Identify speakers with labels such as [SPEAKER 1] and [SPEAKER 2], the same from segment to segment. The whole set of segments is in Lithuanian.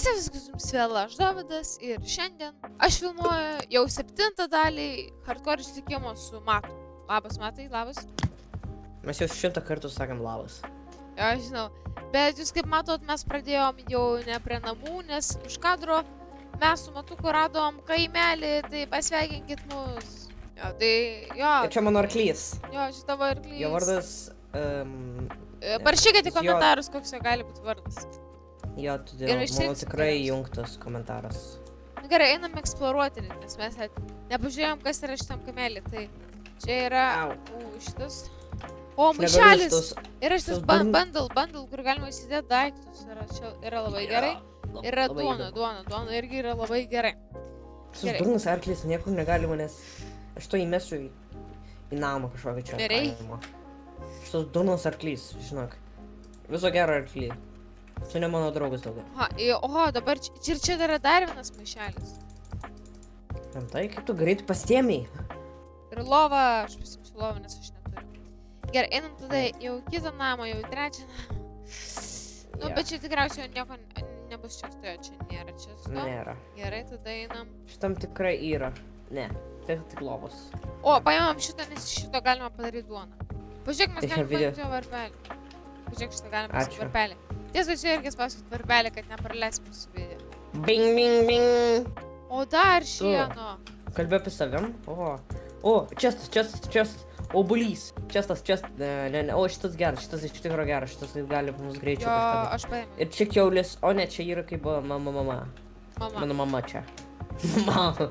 [SPEAKER 1] Viskas jums vėl aš Dovydas ir šiandien aš filmuoju jau 7 dalį hardcore ištikimo su Matu. Labas, Matai, labas.
[SPEAKER 2] Mes jau 100 kartų sakėm labas.
[SPEAKER 1] Jo, aš žinau. Bet jūs kaip matot, mes pradėjom jau ne prie namų, nes už kadro mes su Matuku radom kaimelį, tai pasveikinkit mus. Jo, tai jo.
[SPEAKER 2] Ir čia mano arklys.
[SPEAKER 1] Jo, šitą arklys.
[SPEAKER 2] Jo vardas...
[SPEAKER 1] Parašykite į komentarus, koks jo gali būti vardas.
[SPEAKER 2] Jo, todėl mano tikrai įjungtas komentaras.
[SPEAKER 1] Nu gerai, einam eksploruoti, nes mes nepažiūrėjom, kas yra šitam kamelį. Tai čia yra... šitas... O, maišelis! Yra šitas bundle, kur galima įsidėti daiktus. Čia yra labai gerai. Yra duona irgi yra labai gerai.
[SPEAKER 2] Šitas durnas arklys niekur negalima, nes aš to įmesiu į namą kažkokį čia.
[SPEAKER 1] Gerai.
[SPEAKER 2] Šitas durnas arklys, žinok. Viso gero arklį. Čia ne mano draugas daugiau.
[SPEAKER 1] Oho, dabar čia yra dar vienas maišelis.
[SPEAKER 2] Rimtai, kaip tu greit pasiėmei?
[SPEAKER 1] Ir lova, aš pasimsiu lovą, nes aš neturiu. Gerai, einam tada jau kitą namą, jau į trečią namą. Nu, bet čia tikriausiai nieko nebus čia stojo, čia nėra čia stojo.
[SPEAKER 2] Nėra.
[SPEAKER 1] Gerai, tada einam.
[SPEAKER 2] Šitam tikrai yra. Ne, tai tik lovos.
[SPEAKER 1] O, paimam šitą, nes iš šito galima padaryti duoną. Pažiūrėk, mes galim paimti jo varpelį. Pažiūrėk, šitą galim pasimti varpelį. Tiesa, čia irgi pasakyti varpelį, kad nepraleisim mūsų video.
[SPEAKER 2] Bing, bing, bing.
[SPEAKER 1] O, dar šieno.
[SPEAKER 2] Kalbėjau apie savim? O, čestas, obuolys. Čestas, ne, o šitas geras, šitas iš tikro geras, šitas gali mums greičiau kažkada.
[SPEAKER 1] Jo, aš paėmiau.
[SPEAKER 2] Ir čia kiaulės, o ne, čia yra kaip mama. Mano mama čia. Mama.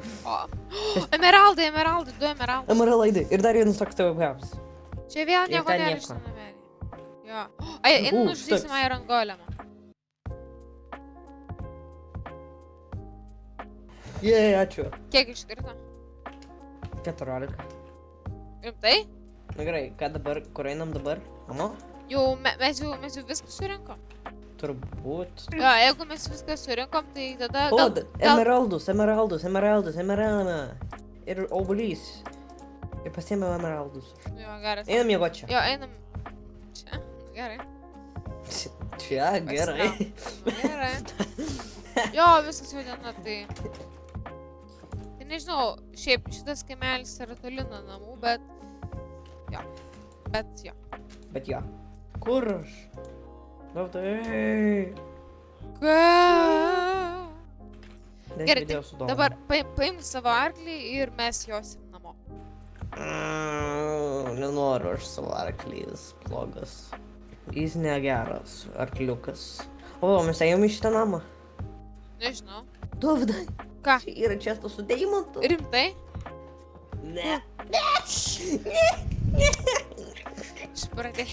[SPEAKER 1] Emeraldai, 2 emeraldai.
[SPEAKER 2] Emeraldai, ir dar vienas toks tavo paps.
[SPEAKER 1] Čia vėl nieko nėra iš tą namelį. Jo. Ai, einam uždysim Iron Golemą.
[SPEAKER 2] Jei, ačiū.
[SPEAKER 1] Kiek iškrito?
[SPEAKER 2] 14.
[SPEAKER 1] Rimtai?
[SPEAKER 2] Na gerai, ką dabar, kur einam dabar? Mano?
[SPEAKER 1] Jau, mes jau viską surinkom.
[SPEAKER 2] Turbūt.
[SPEAKER 1] Jo, jeigu mes viską surinkom, tai tada...
[SPEAKER 2] O, emeraldus. Ir obuolys. Ir pasiėmiau emeraldus.
[SPEAKER 1] Jo, geras.
[SPEAKER 2] Einam miego čia.
[SPEAKER 1] Jo, einam čia. Gerai.
[SPEAKER 2] Čia, gerai.
[SPEAKER 1] Gerai. Jo, viskas jau diena, tai... Tai nežinau, šiaip šitas kaimelis yra toli nuo namų, bet... Jo.
[SPEAKER 2] Bet jo. Kur aš? Davdai.
[SPEAKER 1] Ką?
[SPEAKER 2] Gerai,
[SPEAKER 1] dabar paimk savo arklį ir mes josim namo.
[SPEAKER 2] Nenoriu aš savo arklys, blogas. Jis negeras, arkliukas. O, mes ėjom į šitą namą.
[SPEAKER 1] Nežinau.
[SPEAKER 2] Dovydai.
[SPEAKER 1] Ką?
[SPEAKER 2] Čia yra čestas su deimantu.
[SPEAKER 1] Rimtai?
[SPEAKER 2] Ne.
[SPEAKER 1] Išpratėjai.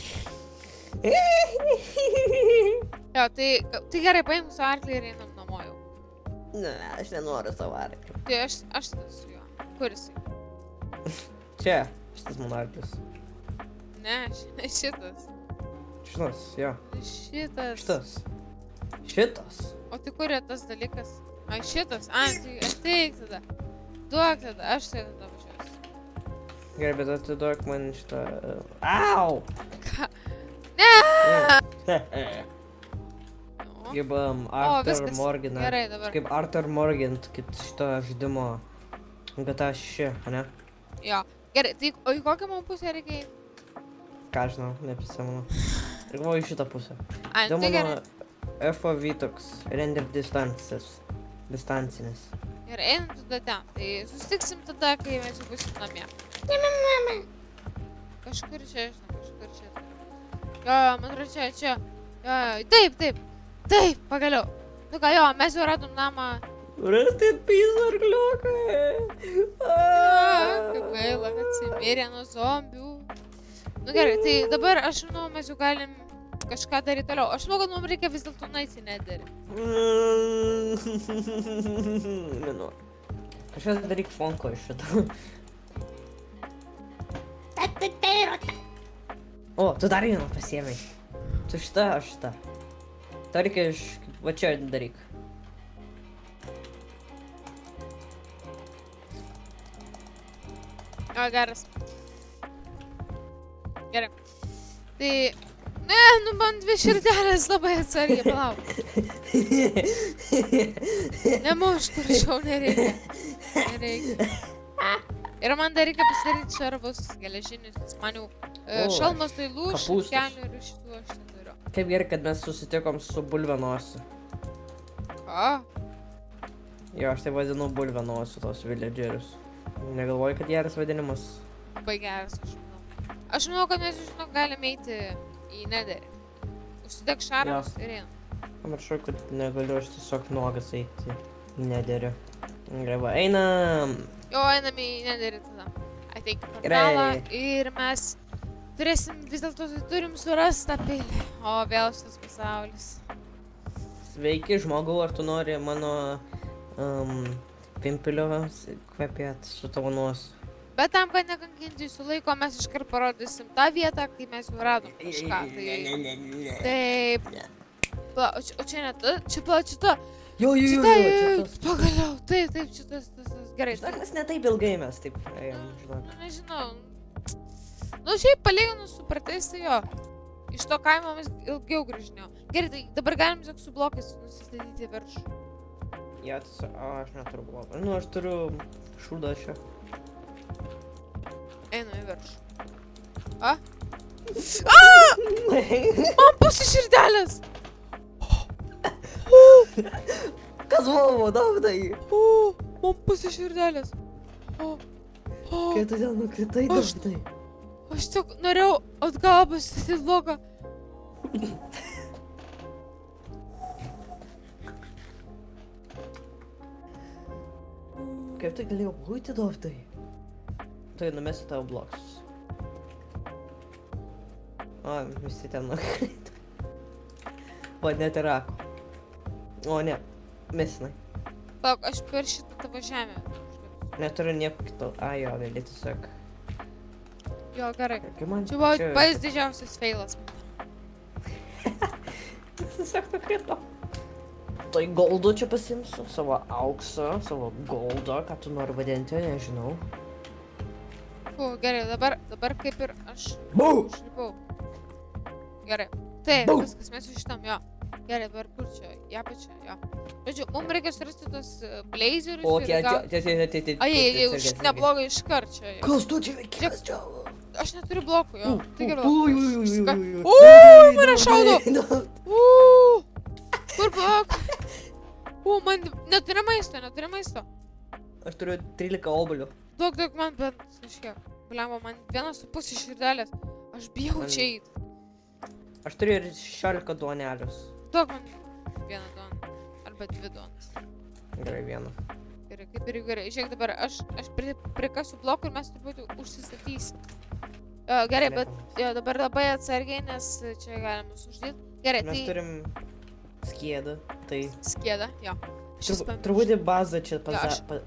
[SPEAKER 1] Jo, tai gerai, paimk savo arklį ir einam namo jau.
[SPEAKER 2] Ne, aš nenoriu savo arklį.
[SPEAKER 1] Tai aš tada su juo. Kur jisai?
[SPEAKER 2] Čia, šitas mano arklis.
[SPEAKER 1] Ne, šitas.
[SPEAKER 2] Šitas, jo. Šitas.
[SPEAKER 1] O tai kur yra tas dalykas? Ai, šitas. Ai, tai ateik tada. Duok tada, aš tai tada važiuosiu.
[SPEAKER 2] Gerai, bet atiduok man šitą... Au!
[SPEAKER 1] Ką? Ne!
[SPEAKER 2] Kaip Arthur Morgan.
[SPEAKER 1] Gerai, dabar.
[SPEAKER 2] Kaip Arthur Morgan, kaip šito žaidimo GTA 6, ne?
[SPEAKER 1] Jo. Gerai, tai o į kokią man pusę reikia eiti?
[SPEAKER 2] Ką žinau, neprisimenu. Ir galvoju į šitą pusę.
[SPEAKER 1] Ai, tai gerai.
[SPEAKER 2] FOV toks, render distancinis.
[SPEAKER 1] Ir einam tada ten, tai susitiksim tada, kai mes jau būsim namie. Kažkur čia, žinau, Jo, man atrodo čia. Jo, taip, pagaliau. Nu ką, jo, mes jau radom namą.
[SPEAKER 2] Rest in peace, arkliukai.
[SPEAKER 1] Kaip gaila, kad atsimirė nuo zombių. Nu gerai, tai dabar aš manau, mes jau galim kažką daryti toliau. Aš manau, kad mums reikia vis dėlto nueiti į Netherį.
[SPEAKER 2] Nenoriu. Kažkas daryk fonko iš šito. O, tu dar vieną pasiėmei. Tu šitą, aš šitą. Tau reikia iš... Va čia daryk.
[SPEAKER 1] O, geras. Gerai. Tai Ne, nu man dvi širdelės labai atsargiai, palauk. Nemušk, prašau, nereikia. Nereikia. Ir man dar reikia pasidaryti šarvus geležinius, nes man jau šalmas tai lūš,
[SPEAKER 2] kapustus.
[SPEAKER 1] kelių ir šitų aš neturiu.
[SPEAKER 2] Kaip gerai, kad mes susitikom su bulvenosiu.
[SPEAKER 1] O,
[SPEAKER 2] Jo, aš tai vadinu bulvenosiu tos villagerius. Negalvoju, kad geras vadinimas.
[SPEAKER 1] labai geras, aš manau. Aš manau, kad mes, žinau, galime eiti į nederį. Užsidek šarvus ir einam.
[SPEAKER 2] Pamiršau, kad negaliu aš tiesiog nuogas eiti į nederį. Gerai, va, einam.
[SPEAKER 1] Jo, einam į nederį tada. Ateik į portalą ir mes turėsim, vis dėlto turim surasti tą pilį. O, vėl šitas pasaulis.
[SPEAKER 2] Sveiki, žmogau, ar tu nori mano pimpilio kvepėt su tavo nosu?
[SPEAKER 1] Bet tam, kad nekankinti jūsų laiko, mes iškart parodysim tą vietą, kai mes jau radom kažką. Taip. Pala, o čia ne ta, čia pala, čia ta.
[SPEAKER 2] Jo,
[SPEAKER 1] Pagaliau, taip, šitas, gerai.
[SPEAKER 2] Žinok, mes ne taip ilgai mes taip ėjom, žinok.
[SPEAKER 1] Nu, nežinau. Nu, šiaip palyginus su pratais, tai jo. Iš to kaimo mes ilgiau grįžinėjom. Gerai, tai dabar galim tiesiog su blokais nusistatyti viršų.
[SPEAKER 2] Ja, tiesiog, aš neturiu blokų. Nu, aš turiu šūdą čia.
[SPEAKER 1] Einu į viršų. A? Man pusė širdelės!
[SPEAKER 2] Kas buvo, Dovydai?
[SPEAKER 1] Man pusė širdelės.
[SPEAKER 2] Kai tu ten nukritai, Dovydai?
[SPEAKER 1] Aš tik norėjau atgal pasistatyti bloką.
[SPEAKER 2] Kaip tai galėjo būti, Dovydai? Tai numesiu tavo blokus. O, visi ten nukrito. O, net ir rako. O, ne, mesinai.
[SPEAKER 1] Palauk, aš per šitą tavo žemę.
[SPEAKER 2] Neturiu nieko kito. A, jo, vėliai tiesiog.
[SPEAKER 1] Jo, gerai.
[SPEAKER 2] Kaip man
[SPEAKER 1] Čia buvo pats didžiausias feilas.
[SPEAKER 2] Tiesiog nukrito. Tai goldo čia pasimsiu, savo auksą, savo goldo, ką tu nori vadinti, nežinau.
[SPEAKER 1] Gerai, dabar kaip ir aš
[SPEAKER 2] Bau!
[SPEAKER 1] užlipau. Gerai. Taip,
[SPEAKER 2] Bau!
[SPEAKER 1] viskas, mes jau šitam, jo. Gerai, dabar kur čia? Ja, pačia, jo. Žodžiu, mums reikia surasti tos blazerius
[SPEAKER 2] O,
[SPEAKER 1] ir
[SPEAKER 2] tie,
[SPEAKER 1] gal...
[SPEAKER 2] tie.
[SPEAKER 1] Ai, už neblogai iškart čia.
[SPEAKER 2] Kas tu čia veiki? Kas čia?
[SPEAKER 1] Aš neturiu blokų, jo. Tai gerai.
[SPEAKER 2] Ui,
[SPEAKER 1] Mane šaudo! Kur blok? Man neturi maisto.
[SPEAKER 2] Aš turiu 13 obuolių.
[SPEAKER 1] Duok man bent kažkiek. Bliamba, man 1,5 širdelės. Aš bijau čia eiti.
[SPEAKER 2] Aš turiu ir 16 duonelius.
[SPEAKER 1] Duok man vieną duoną. Arba 2 duonas.
[SPEAKER 2] Gerai, vieną.
[SPEAKER 1] Gerai, kaip ir gerai. Žiūrėk dabar, aš prikasiu blokų ir mes truputį užsistatysim. Gerai, bet jo, dabar labai atsargiai, nes čia galima suždyti. Gerai, tai...
[SPEAKER 2] Mes turim skėdą, tai...
[SPEAKER 1] Skėdą, jo.
[SPEAKER 2] Truputį bazą čia
[SPEAKER 1] Pasidarom,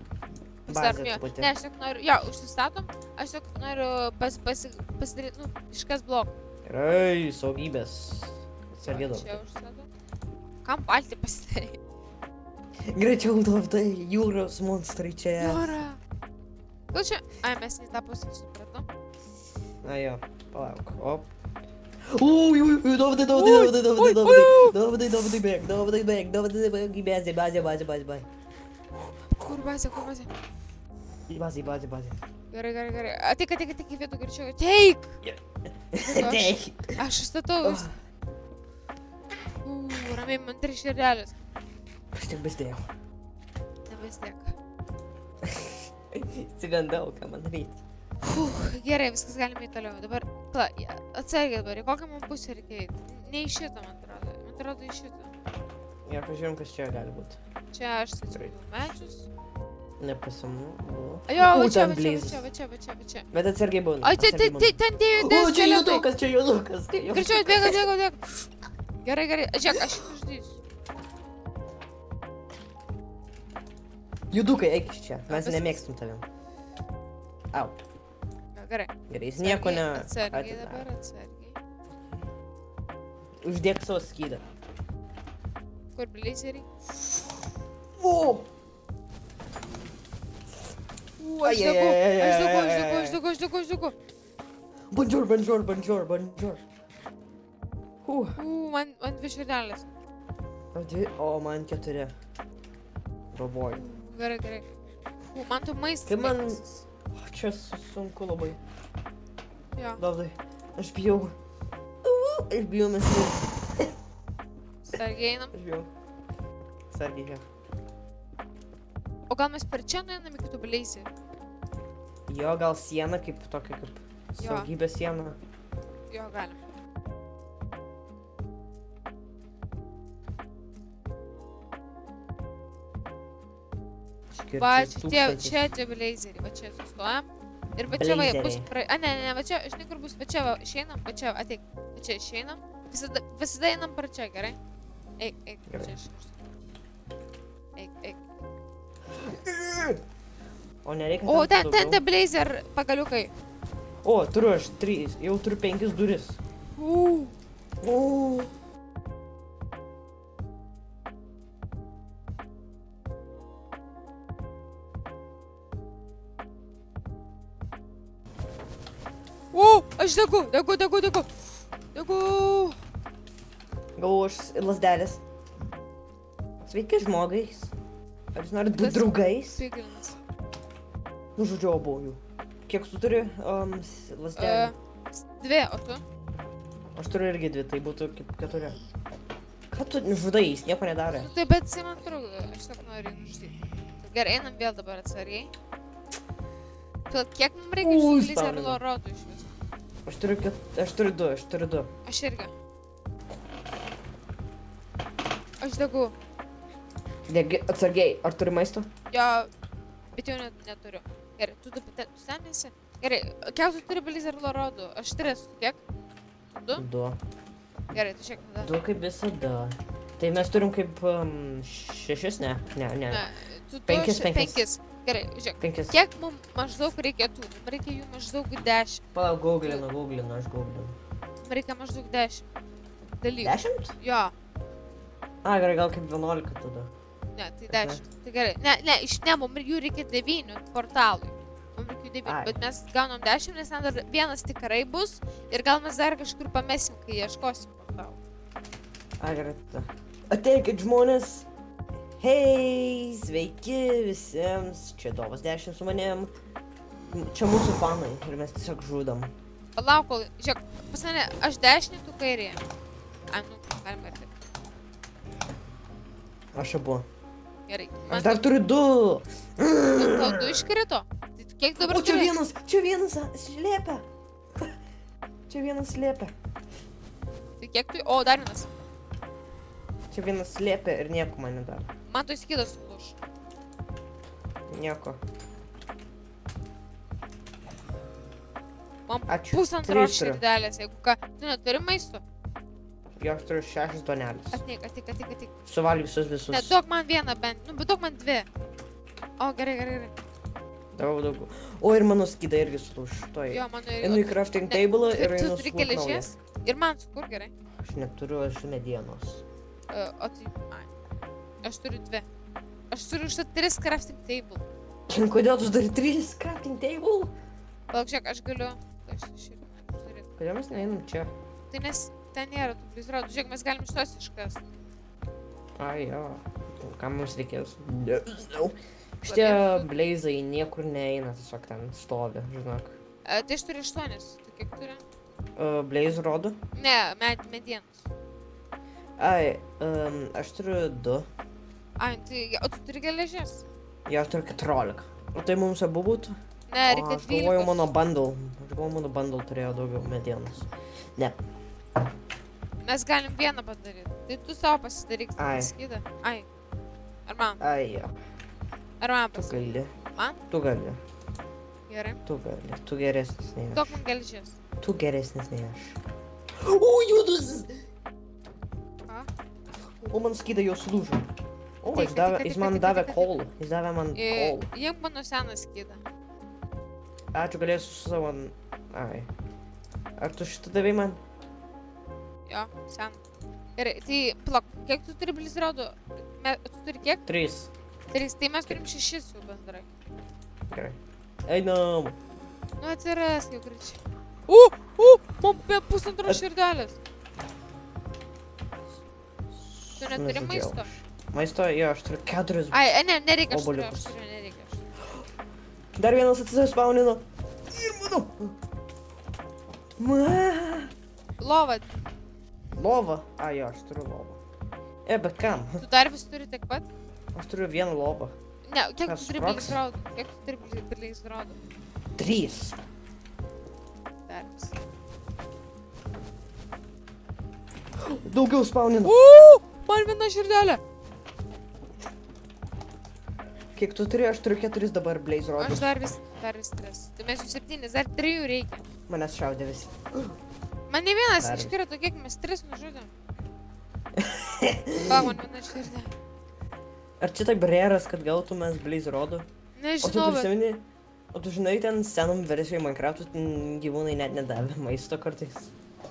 [SPEAKER 2] bazę
[SPEAKER 1] jo.
[SPEAKER 2] truputį.
[SPEAKER 1] Ne, aš tik noriu, jo, užsistatom. Aš tik noriu pasidaryti, nu, iškas blokų.
[SPEAKER 2] Gerai, saugybės. Sargėdom.
[SPEAKER 1] Čia užsistatom. Kam paltį pasidaryti?
[SPEAKER 2] Greičiau, Dovydai, jūros monstrai čia.
[SPEAKER 1] Jūra. Gal čia... Ai, mes į tą pusę supratom.
[SPEAKER 2] Na jo, palauk, op. Ui, Dovydai, bėg, į bazę.
[SPEAKER 1] Kur bazė?
[SPEAKER 2] Į bazę.
[SPEAKER 1] Gerai. Ateik į vidų, greičiau. Ateik!
[SPEAKER 2] Teik.
[SPEAKER 1] Aš užstatau. Ramiai, man 3 širdelės.
[SPEAKER 2] Aš tik besdėjau.
[SPEAKER 1] Nebestiek.
[SPEAKER 2] Sigandau, ką man daryti.
[SPEAKER 1] Gerai, viskas galime į toliau. Dabar, atsargiai dabar, į kokią man pusę reikia eiti? Ne į šitą, man atrodo. Man atrodo į šitą.
[SPEAKER 2] Ja, pažiūrėjom, kas čia gali būti.
[SPEAKER 1] Čia aš stačiau medžius.
[SPEAKER 2] Nepasamu.
[SPEAKER 1] Jo, va čia.
[SPEAKER 2] Bet atsargiai būna.
[SPEAKER 1] Ai, ten dėjo
[SPEAKER 2] O, čia juodukas.
[SPEAKER 1] Greičiau, bėga. Gerai. Žiūrėk, aš jį uždysiu.
[SPEAKER 2] Judukai, eik iš čia. Mes nemėgstam tavim. Au.
[SPEAKER 1] Gerai.
[SPEAKER 2] Gerai, jis nieko ne...
[SPEAKER 1] Atsargiai dabar.
[SPEAKER 2] Uždėk savo skydą.
[SPEAKER 1] Kur blazeriai?
[SPEAKER 2] O!
[SPEAKER 1] Aš degu.
[SPEAKER 2] Bonjour.
[SPEAKER 1] Man 2 širdelės.
[SPEAKER 2] O, man 4. Galvoju.
[SPEAKER 1] Gerai. Man tu maistas.
[SPEAKER 2] Kaip man-
[SPEAKER 1] baigsis.
[SPEAKER 2] Čia sunku labai.
[SPEAKER 1] Jo.
[SPEAKER 2] Dovydai, aš bijau. Aš bijau mes mirti.
[SPEAKER 1] Sargiai einam.
[SPEAKER 2] Aš bijau. Sargiai čia.
[SPEAKER 1] O gal mes per čia nueinam iki tų bleizį?
[SPEAKER 2] Jo, gal siena kaip tokia kaip
[SPEAKER 1] Jo.
[SPEAKER 2] saugybės siena.
[SPEAKER 1] Jo, galim. Va, čia bleizeriai, va čia sustojam. Ir va čia va bus
[SPEAKER 2] Bleizeriai.
[SPEAKER 1] ne, va čia, žinai kur bus, va čia va, išeinam, va čia, ateik, va čia išeinam. Visada einam per čia, gerai? Eik,
[SPEAKER 2] Gerai.
[SPEAKER 1] čia išėjus. Eik.
[SPEAKER 2] O nereikia
[SPEAKER 1] O, ten
[SPEAKER 2] daugiau?
[SPEAKER 1] tie blazer pagaliukai.
[SPEAKER 2] O, turiu aš 3, jau turiu 5 duris. O.
[SPEAKER 1] O, aš degu.
[SPEAKER 2] Gavau aš lasdelės. Sveiki žmogais. Ar jūs norit būti
[SPEAKER 1] Kas?
[SPEAKER 2] draugais?
[SPEAKER 1] Piglinas.
[SPEAKER 2] Nu, žodžiu, abu jų. Kiek tu turi lasdelę?
[SPEAKER 1] 2, o tu?
[SPEAKER 2] Aš turiu irgi 2, tai būtų kaip 4. Ką tu žudai, jis nieko nedarė.
[SPEAKER 1] Nu tai bet jisai man trukdo, aš tik noriu nužudyti. Gerai, einam vėl dabar atsargiai. Tu, kiek mums reikia iš
[SPEAKER 2] Ui,
[SPEAKER 1] blazer
[SPEAKER 2] stamina.
[SPEAKER 1] rodų iš viso?
[SPEAKER 2] Aš turiu 2.
[SPEAKER 1] Aš irgi. Aš degu.
[SPEAKER 2] Degi, atsargiai, ar turi maisto?
[SPEAKER 1] Jo, bet jau neturiu. Gerai, tu ten esi? Gerai, kiek tu turi blazer rodų? Aš 3, kiek? 2?
[SPEAKER 2] 2.
[SPEAKER 1] Gerai, tu šiek tada.
[SPEAKER 2] 2 kaip visada. Tai mes turim kaip 6, ne? Ne.
[SPEAKER 1] Tu
[SPEAKER 2] 5.
[SPEAKER 1] 5. Gerai, žiūrėk.
[SPEAKER 2] 5.
[SPEAKER 1] Kiek mums maždaug reikėtų? Mums reikia jų maždaug 10.
[SPEAKER 2] Palauk, googlinu, aš googlinu.
[SPEAKER 1] Mums reikia maždaug 10 dalykų.
[SPEAKER 2] 10?
[SPEAKER 1] Jo,
[SPEAKER 2] A, gerai, gal kaip 11 tada.
[SPEAKER 1] ne, tai 10. Tai gerai. Ne, mums jų reikia 9 portalui. Mums reikia 9,
[SPEAKER 2] Ai.
[SPEAKER 1] bet mes gaunam 10, nes ten dar vienas tikrai bus. Ir gal mes dar kažkur pamesim, kai ieškosim portalų.
[SPEAKER 2] A, gerai tada. Ateikit žmonės. Hei, sveiki visiems. Čia Dovas 10 su manim. Čia mūsų fanai ir mes tiesiog žudom.
[SPEAKER 1] Palauk, kol, žiūrėk, pas mane aš dešinį, tu kairė. Ai, nu, galima ir taip.
[SPEAKER 2] Aš abu.
[SPEAKER 1] Gerai.
[SPEAKER 2] Aš dar turiu 2.
[SPEAKER 1] Tau 2 iškrito? Tai tu kiek dabar
[SPEAKER 2] O, čia
[SPEAKER 1] turi?
[SPEAKER 2] vienas slėpia. Čia vienas slėpia.
[SPEAKER 1] Tai kiek tu? O, dar vienas.
[SPEAKER 2] Čia vienas slėpia ir nieko man nedaro.
[SPEAKER 1] Man tu įsikydas sulūš.
[SPEAKER 2] Nieko.
[SPEAKER 1] Man
[SPEAKER 2] Ačiū.
[SPEAKER 1] pusantros
[SPEAKER 2] 3 turiu.
[SPEAKER 1] širdelės, jeigu ką. Tu neturi maisto?
[SPEAKER 2] Jo, aš turiu 6 duonelės.
[SPEAKER 1] Ateik.
[SPEAKER 2] Suvalgy visus.
[SPEAKER 1] Ne, duok man vieną bent. Nu, bet duok man 2. O, gerai.
[SPEAKER 2] Daug. O, ir mano skydai irgi sulūš. Toj.
[SPEAKER 1] Jo, mano
[SPEAKER 2] Einu į crafting table ir
[SPEAKER 1] Tu
[SPEAKER 2] einu
[SPEAKER 1] turi
[SPEAKER 2] sukurt naują.
[SPEAKER 1] geležies? Ir man sukur gerai.
[SPEAKER 2] Aš neturiu, aš medienos.
[SPEAKER 1] O tai... Ai. Aš turiu 2. Aš turiu už 3 crafting table.
[SPEAKER 2] Kodėl tu turi 3 crafting table?
[SPEAKER 1] Palauk, žiūrėk, aš galiu... Aš uždaryt.
[SPEAKER 2] Kodėl mes neeinam čia?
[SPEAKER 1] Tai nes ten nėra tų blizrodų. Žiūrėk, mes galim iš tos iškast.
[SPEAKER 2] Ai, jo. Kam mums reikės? Nežinau. Šitie blazai niekur neeina, tiesiog ten stovi, žinok.
[SPEAKER 1] Tai aš turiu 8. Tu kiek turi?
[SPEAKER 2] Blaze rodų?
[SPEAKER 1] Ne, medienos.
[SPEAKER 2] Ai, aš turiu 2.
[SPEAKER 1] Ai, tai... O tu turi geležies?
[SPEAKER 2] Jo, aš turiu 14. O tai mums abu būtų?
[SPEAKER 1] Ne,
[SPEAKER 2] O,
[SPEAKER 1] reikia
[SPEAKER 2] aš galvoju
[SPEAKER 1] 12.
[SPEAKER 2] mano bundle turėjo daugiau medienos. Ne.
[SPEAKER 1] Mes galim vieną padaryti. Tai tu savo pasidaryk tą
[SPEAKER 2] Ai.
[SPEAKER 1] skydą. Ai. Ar man?
[SPEAKER 2] Ai, jo.
[SPEAKER 1] Ar man
[SPEAKER 2] Tu
[SPEAKER 1] pasidaryk?
[SPEAKER 2] gali.
[SPEAKER 1] Man?
[SPEAKER 2] Tu gali.
[SPEAKER 1] Gerai.
[SPEAKER 2] Tu gali. Tu geresnis nei aš.
[SPEAKER 1] Duok man geležies.
[SPEAKER 2] Tu geresnis nei aš. O, judas!
[SPEAKER 1] Ką?
[SPEAKER 2] O, man skydai jau sulūžo. O,
[SPEAKER 1] Ateik,
[SPEAKER 2] jis man
[SPEAKER 1] ateik,
[SPEAKER 2] davė
[SPEAKER 1] ateik,
[SPEAKER 2] kolų. Jis davė man kolų.
[SPEAKER 1] Jiem mano seną skydą.
[SPEAKER 2] Ačiū, galėsiu su savo... Ai. Ar tu šitą davai man?
[SPEAKER 1] Jo, seną. Gerai, tai plak, kiek tu turi blizrodų? Tu turi kiek?
[SPEAKER 2] 3.
[SPEAKER 1] 3. Tai mes turim 6 jau bendrai.
[SPEAKER 2] Gerai. Einam.
[SPEAKER 1] Nu atsiras jau greičiai. Man be pusantros širdelės. Tu neturi maisto?
[SPEAKER 2] Maisto, jo, aš turiu 4
[SPEAKER 1] Ai, ne, nereikia, aš
[SPEAKER 2] obuoliukus.
[SPEAKER 1] turiu, nereikia.
[SPEAKER 2] Dar vienas atsispaunino. Ir mano.
[SPEAKER 1] Lova,
[SPEAKER 2] Lova. A, jo, aš turiu lovą. Bet kam?
[SPEAKER 1] tu dar vis turi tiek pat?
[SPEAKER 2] Aš turiu vieną lovą.
[SPEAKER 1] Ne, kiek
[SPEAKER 2] Kas
[SPEAKER 1] tu turi
[SPEAKER 2] sprogs?
[SPEAKER 1] bleizrodų? Kiek tu turi bleizrodų?
[SPEAKER 2] 3.
[SPEAKER 1] Dar vis.
[SPEAKER 2] Daugiau spaunino.
[SPEAKER 1] Man viena širdelė.
[SPEAKER 2] Kiek tu turi? Aš turiu 4 dabar blaze
[SPEAKER 1] Aš
[SPEAKER 2] rodus.
[SPEAKER 1] dar vis 3. Tai mes jau 7, dar 3 reikia.
[SPEAKER 2] Manęs šaudė visi.
[SPEAKER 1] Man ne vienas
[SPEAKER 2] Dar vis.
[SPEAKER 1] iškrito, kiek mes 3 nužudėm. Va, man viena širdelė.
[SPEAKER 2] Ar čia taip reras, kad gautumės blaze rodų? O tu
[SPEAKER 1] Nežinau, bet...
[SPEAKER 2] prisimeni? O tu žinai, ten senam versijoje Minecraft'u gyvūnai net nedavė maisto kartais.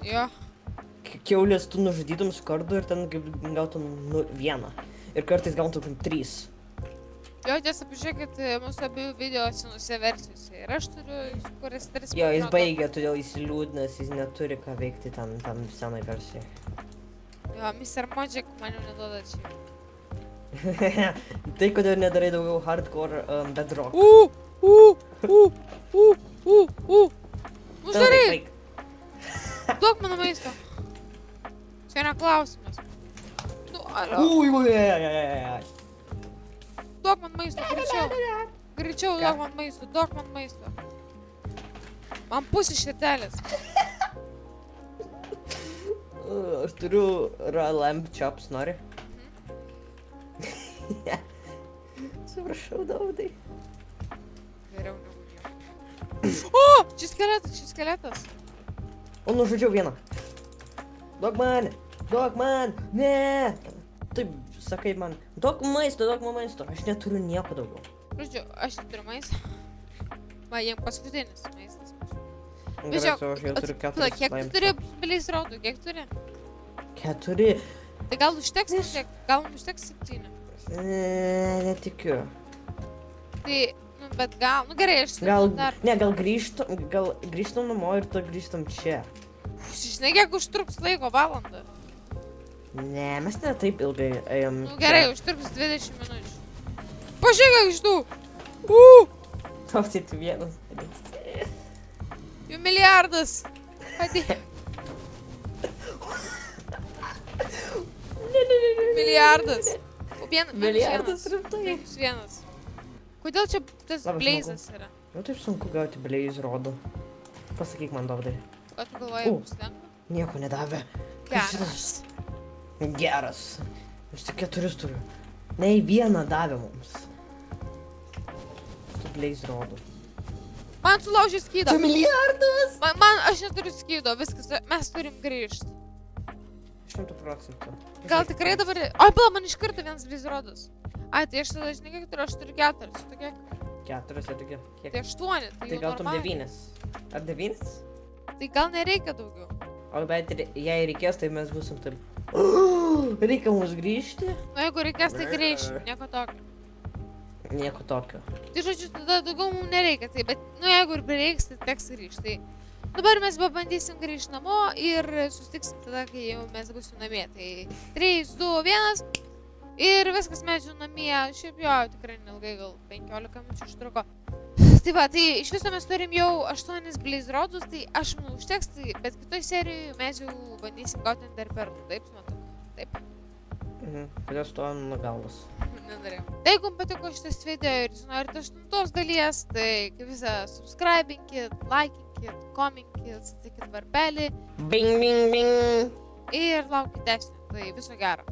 [SPEAKER 1] Jo.
[SPEAKER 2] Kiaulės tu nužudytum su kardu ir ten gautum vieną. Ir kartais gautum 3.
[SPEAKER 1] Jo, tiesa, pažiūrėkit mūsų abiejų video senose versijose. Ir aš turiu, kuris 3.
[SPEAKER 2] Jo, jis baigė, todėl jis liūdnas, jis neturi ką veikti tam senai versijai.
[SPEAKER 1] Jo, Mr. Magic man jau neduoda čia.
[SPEAKER 2] Tai kodėl nedarai daugiau hardcore bedrock?
[SPEAKER 1] Uždaryk! Duok mano maisto. Čia yra klausimas. Nu, alio. Duok man maisto, greičiau. Greičiau duok man maisto, duok man maisto. Man pusė širdelės.
[SPEAKER 2] Aš turiu lamb chops, nori? Suprašau, Daudai.
[SPEAKER 1] Geriau negu nieko. O, čia skeletas.
[SPEAKER 2] O, nužudžiau vieną. Duok man, ne. Taip, sakai man, duok man maisto. Aš neturiu nieko daugiau.
[SPEAKER 1] Žodžiu, aš neturiu maisto. Va, jiem paskutinis maistas.
[SPEAKER 2] Gerai,
[SPEAKER 1] Žiūrėk,
[SPEAKER 2] aš jau turiu 4
[SPEAKER 1] kiek tu turi bleizrodų, kiek turi?
[SPEAKER 2] 4.
[SPEAKER 1] Tai gal užteks tiek, gal užteks 7.
[SPEAKER 2] Netikiu.
[SPEAKER 1] Tai, nu, bet gal, nu gerai, aš
[SPEAKER 2] Gal
[SPEAKER 1] dar.
[SPEAKER 2] grįžtam namo ir to grįžtam čia.
[SPEAKER 1] Žinai, kiek užtruks laiko, valandą.
[SPEAKER 2] Ne, mes ne taip ilgai ėjom.
[SPEAKER 1] Nu gerai, užtruks 20 minučių. Pažiūrėk iš tų.
[SPEAKER 2] Toks tai tu vienas.
[SPEAKER 1] Jų milijardas. Padėk. Milijardas.
[SPEAKER 2] Milijardas rimtai.
[SPEAKER 1] Vienas. Kodėl čia tas
[SPEAKER 2] Labas,
[SPEAKER 1] bleizas yra?
[SPEAKER 2] Nu taip sunku gauti blaze rodų. Pasakyk man, Dovydai.
[SPEAKER 1] Ką tu galvoji, bus lengva?
[SPEAKER 2] Nieko nedavė.
[SPEAKER 1] Geras.
[SPEAKER 2] Geras. Aš tik 4 turiu. Nei vieną davė mums. Tu blaze rodų.
[SPEAKER 1] Man sulaužė skydą.
[SPEAKER 2] Tu milijardas!
[SPEAKER 1] Aš neturiu skydo, viskas, mes turim grįžti.
[SPEAKER 2] 100%.
[SPEAKER 1] Gal tikrai dabar... Oi, pala, man iš karto vienas blizrodus. Ai, tai aš tada, žinai, kiek turiu, aš turiu 4. Tu kiek?
[SPEAKER 2] 4, tai kiek?
[SPEAKER 1] Tai 8, tai
[SPEAKER 2] Tai
[SPEAKER 1] jau
[SPEAKER 2] gautum
[SPEAKER 1] normaliai.
[SPEAKER 2] 9. Ar 9?
[SPEAKER 1] Tai gal nereikia daugiau.
[SPEAKER 2] O bet jei reikės, tai mes būsim taip. Reikia mums grįžti?
[SPEAKER 1] Nu, jeigu reikės, tai grįžim, nieko tokio.
[SPEAKER 2] Nieko tokio.
[SPEAKER 1] Tai žodžiu, tada daugiau mums nereikia, tai, bet, nu, jeigu ir prireiks, tai teks grįžti. Tai dabar mes pabandysim grįžti namo ir susitiksim tada, kai jau mes būsim namie. Tai 3, 2, 1 ir viskas mes jau namie. Šiaip jo, tikrai nelgai, gal 15 minučių užtruko. Tai va, tai iš viso mes turim jau 8 blaze rodus, tai aš manau užteks, tai, bet kitoj serijoje mes jau bandysim gauti enderperlų, taip, matau? Taip.
[SPEAKER 2] Kodėl stovim nuo galvos?
[SPEAKER 1] Nedariau. Tai jeigu patiko šitas video ir jūs norite 8 dalies, tai kaip visą subscribinkit, laikinkit, kominkit, statikit varpelį
[SPEAKER 2] Bing, bing, bing.
[SPEAKER 1] ir laukit 10. Tai viso gero.